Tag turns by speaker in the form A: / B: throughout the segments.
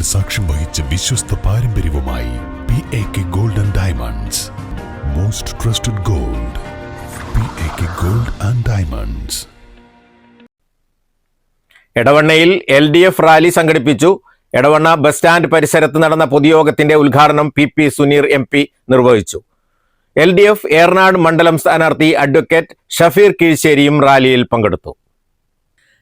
A: വർഷങ്ങൾ സാക്ഷ്യം വഹിച്ച വിശ്വസ്ത പാരമ്പര്യവുമായി PAK Gold and Diamonds. Most trusted gold. PAK Gold and Diamonds.
B: എടവണ്ണയിൽ LDF rally സംഘടിപ്പിച്ചു. എടവണ്ണ ബസ് സ്റ്റാൻഡ് പരിസരത്ത് നടന്ന പൊതുയോഗത്തിന്റെ ഉദ്ഘാടനം PP സുനീർ MP നിർവഹിച്ചു. LDF ഏറനാട് മണ്ഡലം സ്ഥാനാർത്ഥി അഡ്വക്കേറ്റ് ഷഫീർ കീഴ്ശ്ശേരിയും റാലിയിൽ പങ്കെടുത്തു.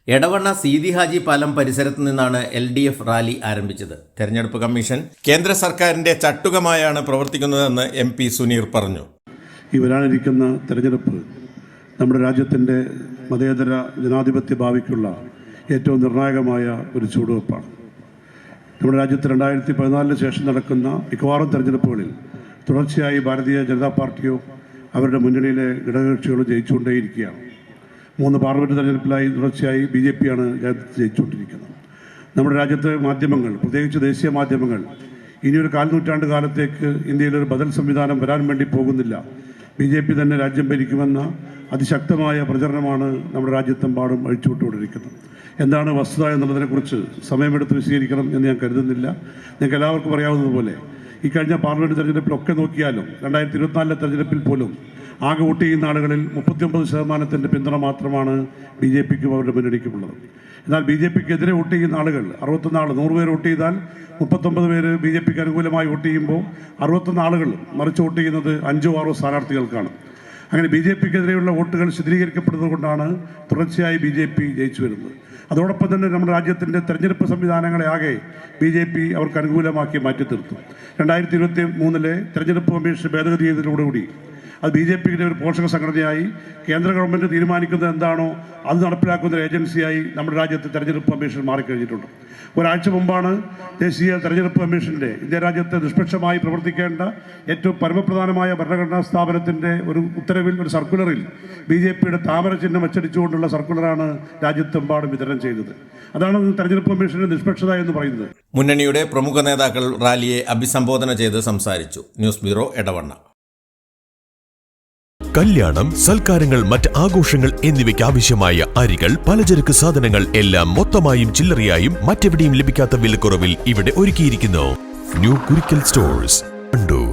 B: എടവണ്ണ സീതി ഹാജി പാലം പരിസരത്ത് നിന്നാണ് LDF റാലി ആരംഭിച്ചത്. തെരഞ്ഞെടുപ്പ് കമ്മീഷൻ കേന്ദ്ര സർക്കാരിന്റെ ചട്ടുകമായാണ് പ്രവർത്തിക്കുന്നതെന്ന് MP സുനീർ പറഞ്ഞു.
C: ഈ വരാനിരിക്കുന്ന തെരഞ്ഞെടുപ്പ് നമ്മുടെ രാജ്യത്തിൻ്റെ മതേതര ജനാധിപത്യ ഭാവിക്കുള്ള ഏറ്റവും നിർണായകമായ ഒരു ചുവടുവെപ്പാണ്. നമ്മുടെ രാജ്യത്ത് 2014 ശേഷം നടക്കുന്ന മിക്കവാറും തെരഞ്ഞെടുപ്പുകളിൽ തുടർച്ചയായി ഭാരതീയ ജനതാ പാർട്ടിയോ അവരുടെ മുന്നണിയിലെ ഘടകകക്ഷികളോ ജയിച്ചുകൊണ്ടേയിരിക്കുകയാണ്. 3 പാർലമെൻറ്റ് തെരഞ്ഞെടുപ്പിലായി തുടർച്ചയായി BJP ആണ് രാജ്യത്ത് ജയിച്ചുകൊണ്ടിരിക്കുന്നത്. നമ്മുടെ രാജ്യത്തെ മാധ്യമങ്ങൾ, പ്രത്യേകിച്ച് ദേശീയ മാധ്യമങ്ങൾ, ഇനിയൊരു 4 നൂറ്റാണ്ട് കാലത്തേക്ക് ഇന്ത്യയിലൊരു ബദൽ സംവിധാനം വരാൻ വേണ്ടി പോകുന്നില്ല, BJP തന്നെ രാജ്യം ഭരിക്കുമെന്ന അതിശക്തമായ പ്രചരണമാണ് നമ്മുടെ രാജ്യത്തെമ്പാടും അഴിച്ചുവിട്ടുകൊണ്ടിരിക്കുന്നത്. എന്താണ് വസ്തുത എന്നുള്ളതിനെക്കുറിച്ച് സമയമെടുത്ത് വിശദീകരിക്കണം എന്ന് ഞാൻ കരുതുന്നില്ല. നിങ്ങൾക്ക് എല്ലാവർക്കും അറിയാവുന്നതുപോലെ ഈ കഴിഞ്ഞ പാർലമെൻറ്റ് തെരഞ്ഞെടുപ്പിലൊക്കെ നോക്കിയാലും 2024 തെരഞ്ഞെടുപ്പിൽ പോലും ആകെ വോട്ട് ചെയ്യുന്ന ആളുകളിൽ 39% പിന്തുണ മാത്രമാണ് BJPക്കും അവരുടെ മുന്നണിക്കുമുള്ളത്. എന്നാൽ BJPക്കെതിരെ വോട്ട് ചെയ്യുന്ന ആളുകൾ 61 ആൾ, 100 പേര് വോട്ട് ചെയ്താൽ 39 പേര് BJPക്ക് അനുകൂലമായി വോട്ട് ചെയ്യുമ്പോൾ 61 ആളുകൾ മറിച്ച് വോട്ട് ചെയ്യുന്നത് 5 or 6 സ്ഥാനാർത്ഥികൾക്കാണ്. അങ്ങനെ BJPക്കെതിരെയുള്ള വോട്ടുകൾ ശിഥിലീകരിക്കപ്പെടുന്നത് കൊണ്ടാണ് തുടർച്ചയായി BJP ജയിച്ചു വരുന്നത്. അതോടൊപ്പം തന്നെ നമ്മുടെ രാജ്യത്തിൻ്റെ തെരഞ്ഞെടുപ്പ് സംവിധാനങ്ങളെ ആകെ BJP അവർക്ക് അനുകൂലമാക്കി മാറ്റി തീർത്തു. 2023 തെരഞ്ഞെടുപ്പ് കമ്മീഷൻ ഭേദഗതി ചെയ്തതിലൂടെ അത് BJPയുടെ ഒരു പോഷക സംഘടനയായി കേന്ദ്ര ഗവൺമെൻറ് തീരുമാനിക്കുന്നത് എന്താണോ അത് നടപ്പിലാക്കുന്ന ഒരു ഏജൻസിയായി നമ്മുടെ രാജ്യത്ത് തെരഞ്ഞെടുപ്പ് കമ്മീഷൻ മാറിക്കഴിഞ്ഞിട്ടുണ്ട്. ഒരാഴ്ച മുമ്പാണ് ദേശീയ തെരഞ്ഞെടുപ്പ് കമ്മീഷൻ്റെ ഇന്ത്യ രാജ്യത്ത് നിഷ്പക്ഷമായി പ്രവർത്തിക്കേണ്ട ഏറ്റവും പരമപ്രധാനമായ ഭരണഘടനാ സ്ഥാപനത്തിൻ്റെ ഒരു ഉത്തരവിൽ, ഒരു സർക്കുലറിൽ BJPയുടെ താമര ചിഹ്നം അച്ചടിച്ചുകൊണ്ടുള്ള സർക്കുലറാണ് രാജ്യത്തെമ്പാടും വിതരണം ചെയ്തത്. അതാണ് തെരഞ്ഞെടുപ്പ് കമ്മീഷന്റെ നിഷ്പക്ഷത എന്ന് പറയുന്നത്.
B: മുന്നണിയുടെ പ്രമുഖ നേതാക്കൾ റാലിയെ അഭിസംബോധന ചെയ്ത് സംസാരിച്ചു. News bureau, Edavanna.
A: കല്യാണം, സൽക്കാരങ്ങൾ, മറ്റ് ആഘോഷങ്ങൾ എന്നിവയ്ക്ക് ആവശ്യമായ അരികൾ, പലചരക്ക് സാധനങ്ങൾ എല്ലാം മൊത്തമായും ചില്ലറയായും മറ്റെവിടെയും ലഭിക്കാത്ത വിലക്കുറവിൽ ഇവിടെ ഒരുക്കിയിരിക്കുന്നു. New Kurikkal stores, Wandoor.